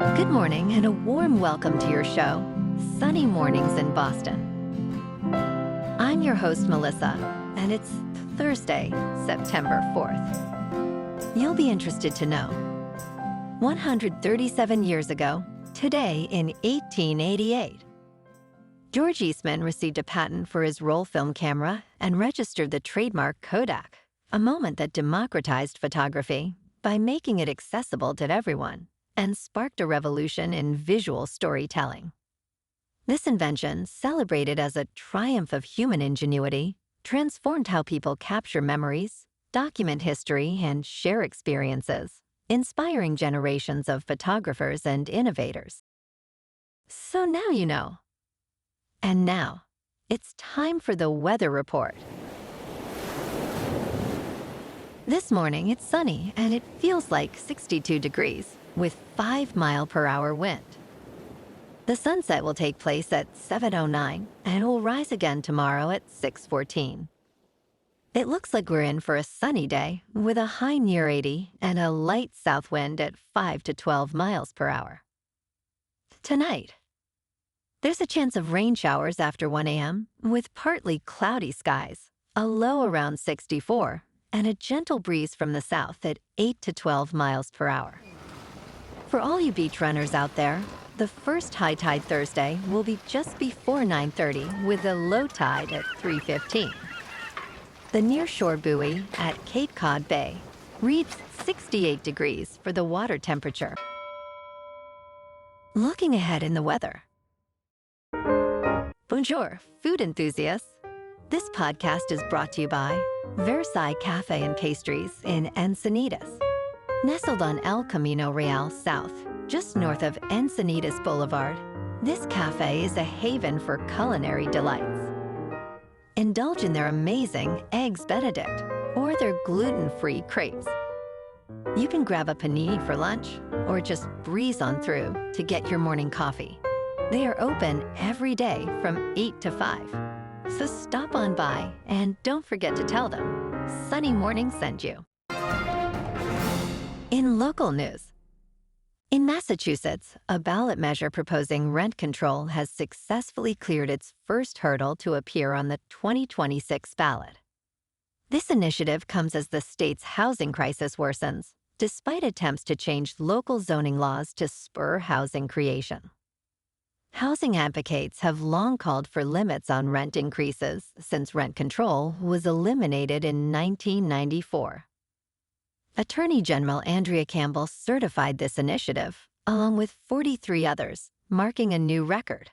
Good morning and a warm welcome to your show, Sunny Mornings in Boston. I'm your host, Melissa, and it's Thursday, September 4th. You'll be interested to know, 137 years ago, today in 1888, George Eastman received a patent for his roll film camera and registered the trademark Kodak, a moment that democratized photography by making it accessible to everyone and sparked a revolution in visual storytelling. This invention, celebrated as a triumph of human ingenuity, transformed how people capture memories, document history, and share experiences, inspiring generations of photographers and innovators. So now you know. And now, it's time for the weather report. This morning, it's sunny and it feels like 62 degrees with 5-mile-per-hour wind. The sunset will take place at 7:09 and will rise again tomorrow at 6:14. It looks like we're in for a sunny day with a high near 80 and a light south wind at 5 to 12 miles per hour. Tonight, there's a chance of rain showers after 1 a.m. with partly cloudy skies, a low around 64, and a gentle breeze from the south at 8 to 12 miles per hour. For all you beach runners out there, the first high tide Thursday will be just before 9:30 with a low tide at 3:15. The nearshore buoy at Cape Cod Bay reads 68 degrees for the water temperature. Looking ahead in the weather. Bonjour, food enthusiasts. This podcast is brought to you by Versailles Cafe and Pastries in Encinitas. Nestled on El Camino Real South, just north of Encinitas Boulevard, this cafe is a haven for culinary delights. Indulge in their amazing Eggs Benedict or their gluten-free crepes. You can grab a panini for lunch or just breeze on through to get your morning coffee. They are open every day from 8 to 5. So stop on by and don't forget to tell them Sunny Morning sent you. In local news, in Massachusetts, a ballot measure proposing rent control has successfully cleared its first hurdle to appear on the 2026 ballot. This initiative comes as the state's housing crisis worsens, despite attempts to change local zoning laws to spur housing creation. Housing advocates have long called for limits on rent increases since rent control was eliminated in 1994. Attorney General Andrea Campbell certified this initiative, along with 43 others, marking a new record.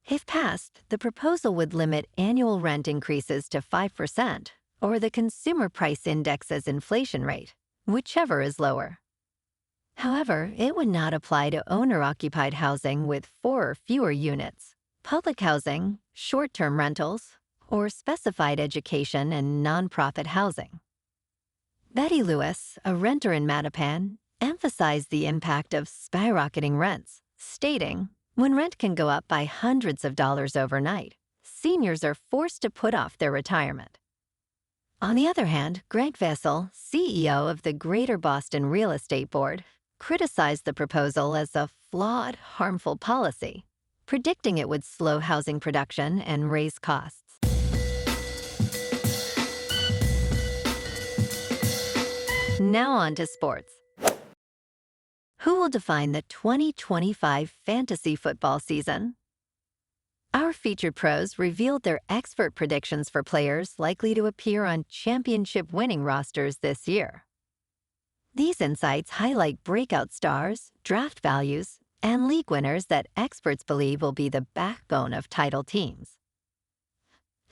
If passed, the proposal would limit annual rent increases to 5% or the Consumer Price Index's inflation rate, whichever is lower. However, it would not apply to owner-occupied housing with 4 or fewer units, public housing, short-term rentals, or specified education and nonprofit housing. Betty Lewis, a renter in Mattapan, emphasized the impact of skyrocketing rents, stating, "When rent can go up by hundreds of dollars overnight, seniors are forced to put off their retirement." On the other hand, Greg Vessel, CEO of the Greater Boston Real Estate Board, criticized the proposal as a flawed, harmful policy, predicting it would slow housing production and raise costs. Now on to sports. Who will define the 2025 fantasy football season? Our featured pros revealed their expert predictions for players likely to appear on championship-winning rosters this year. These insights highlight breakout stars, draft values, and league winners that experts believe will be the backbone of title teams.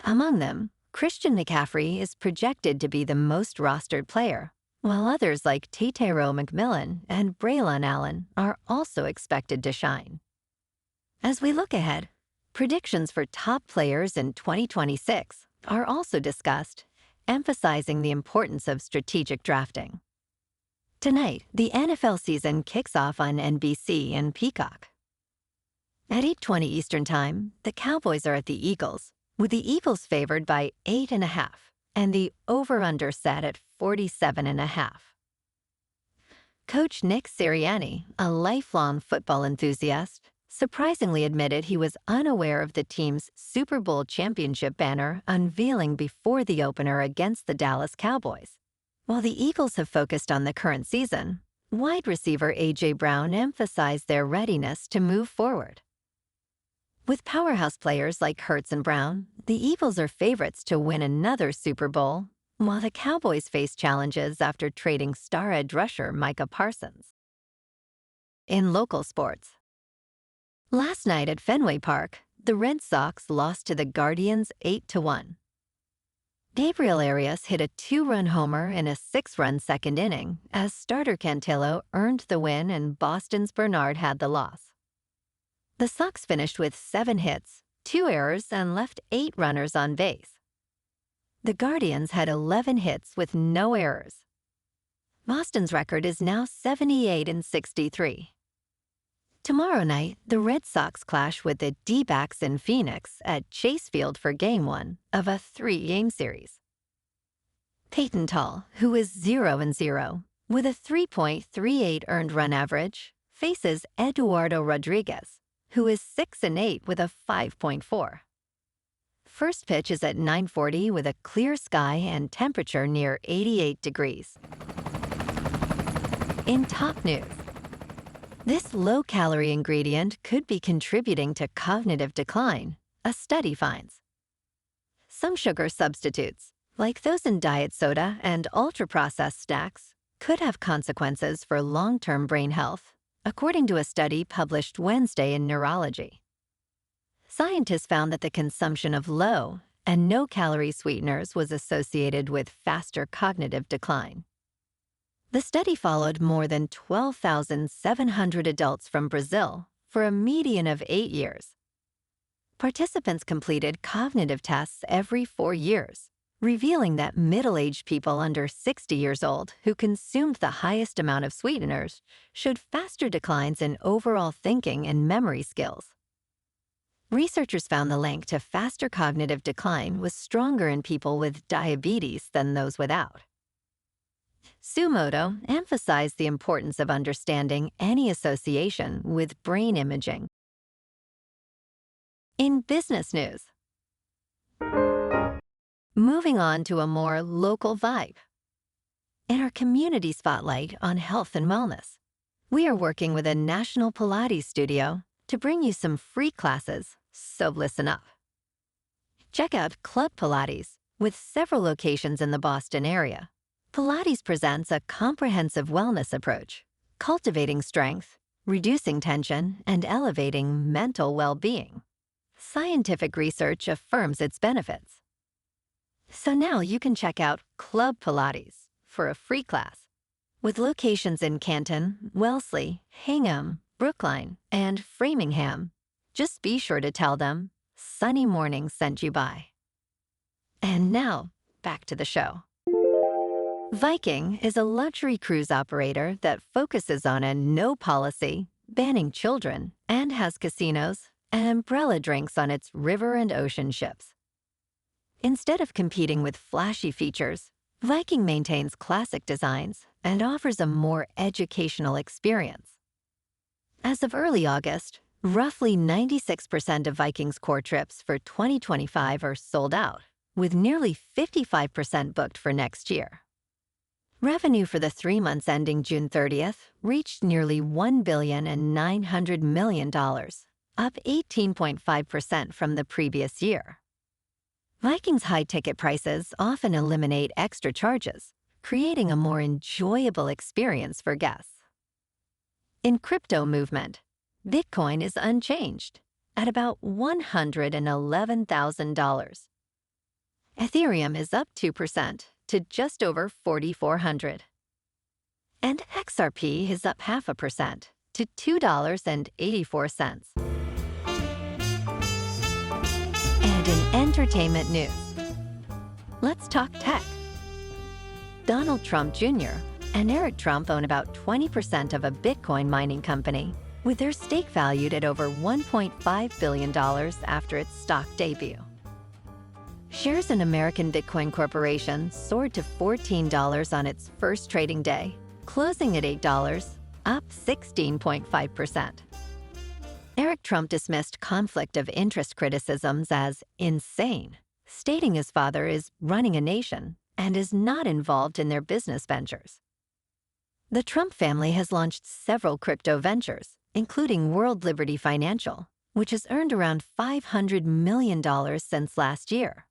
Among them, Christian McCaffrey is projected to be the most rostered player, while others like Tatero McMillan and Braylon Allen are also expected to shine. As we look ahead, predictions for top players in 2026 are also discussed, emphasizing the importance of strategic drafting. Tonight, the NFL season kicks off on NBC and Peacock. At 8:20 Eastern Time, the Cowboys are at the Eagles, with the Eagles favored by 8.5 and the over-under set at 47.5. Coach Nick Sirianni, a lifelong football enthusiast, surprisingly admitted he was unaware of the team's Super Bowl championship banner unveiling before the opener against the Dallas Cowboys. While the Eagles have focused on the current season, wide receiver A.J. Brown emphasized their readiness to move forward. With powerhouse players like Hurts and Brown, the Eagles are favorites to win another Super Bowl, while the Cowboys face challenges after trading star edge rusher Micah Parsons. In local sports, last night at Fenway Park, the Red Sox lost to the Guardians 8-1. Gabriel Arias hit a 2-run homer in a 6-run second inning as starter Cantillo earned the win and Boston's Bernard had the loss. The Sox finished with 7 hits, 2 errors, and left 8 runners on base. The Guardians had 11 hits with no errors. Boston's record is now 78-63. Tomorrow night, the Red Sox clash with the D-backs in Phoenix at Chase Field for Game 1 of a 3-game series. Peyton Tall, who is 0-0, with a 3.38 earned run average, faces Eduardo Rodriguez, who is 6-8 with a 5.4. First pitch is at 9:40 with a clear sky and temperature near 88 degrees. In top news, this low-calorie ingredient could be contributing to cognitive decline, a study finds. Some sugar substitutes, like those in diet soda and ultra-processed snacks, could have consequences for long-term brain health, according to a study published Wednesday in Neurology. Scientists found that the consumption of low and no-calorie sweeteners was associated with faster cognitive decline. The study followed more than 12,700 adults from Brazil for a median of 8 years. Participants completed cognitive tests every 4 years, revealing that middle-aged people under 60 years old who consumed the highest amount of sweeteners showed faster declines in overall thinking and memory skills. Researchers found the link to faster cognitive decline was stronger in people with diabetes than those without. Sumoto emphasized the importance of understanding any association with brain imaging. In business news, moving on to a more local vibe. In our community spotlight on health and wellness, we are working with a national Pilates studio to bring you some free classes, so listen up. Check out Club Pilates, with several locations in the Boston area. Pilates presents a comprehensive wellness approach, cultivating strength, reducing tension, and elevating mental well-being. Scientific research affirms its benefits. So now you can check out Club Pilates for a free class. With locations in Canton, Wellesley, Hingham, Brookline, and Framingham, just be sure to tell them Sunny Morning sent you by. And now, back to the show. Viking is a luxury cruise operator that focuses on a no policy, banning children, and has casinos and umbrella drinks on its river and ocean ships. Instead of competing with flashy features, Viking maintains classic designs and offers a more educational experience. As of early August, roughly 96% of Viking's core trips for 2025 are sold out, with nearly 55% booked for next year. Revenue for the 3 months ending June 30th reached nearly $1.9 billion, up 18.5% from the previous year. Viking's high ticket prices often eliminate extra charges, creating a more enjoyable experience for guests. In crypto movement, Bitcoin is unchanged at about $111,000. Ethereum is up 2% to just over 4,400. And XRP is up 0.5% to $2.84. And in entertainment news, let's talk tech. Donald Trump Jr. and Eric Trump own about 20% of a Bitcoin mining company, with their stake valued at over $1.5 billion after its stock debut. Shares in American Bitcoin Corporation soared to $14 on its first trading day, closing at $8, up 16.5%. Eric Trump dismissed conflict of interest criticisms as insane, stating his father is running a nation and is not involved in their business ventures. The Trump family has launched several crypto ventures, including World Liberty Financial, which has earned around $500 million since last year.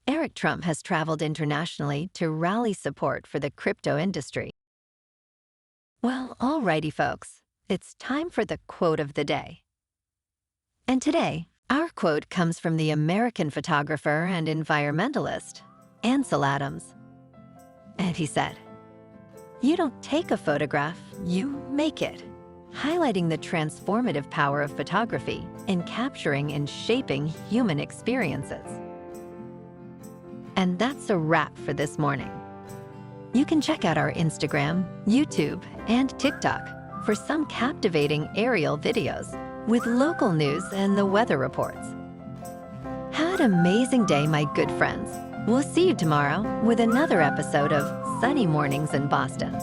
Eric Trump has traveled internationally to rally support for the crypto industry. Well, alrighty, folks. It's time for the quote of the day. And today, our quote comes from the American photographer and environmentalist, Ansel Adams. And he said, "You don't take a photograph, you make it," highlighting the transformative power of photography in capturing and shaping human experiences. And that's a wrap for this morning. You can check out our Instagram, YouTube, and TikTok for some captivating aerial videos with local news and the weather reports. Have an amazing day, my good friends. We'll see you tomorrow with another episode of Sunny Mornings in Boston.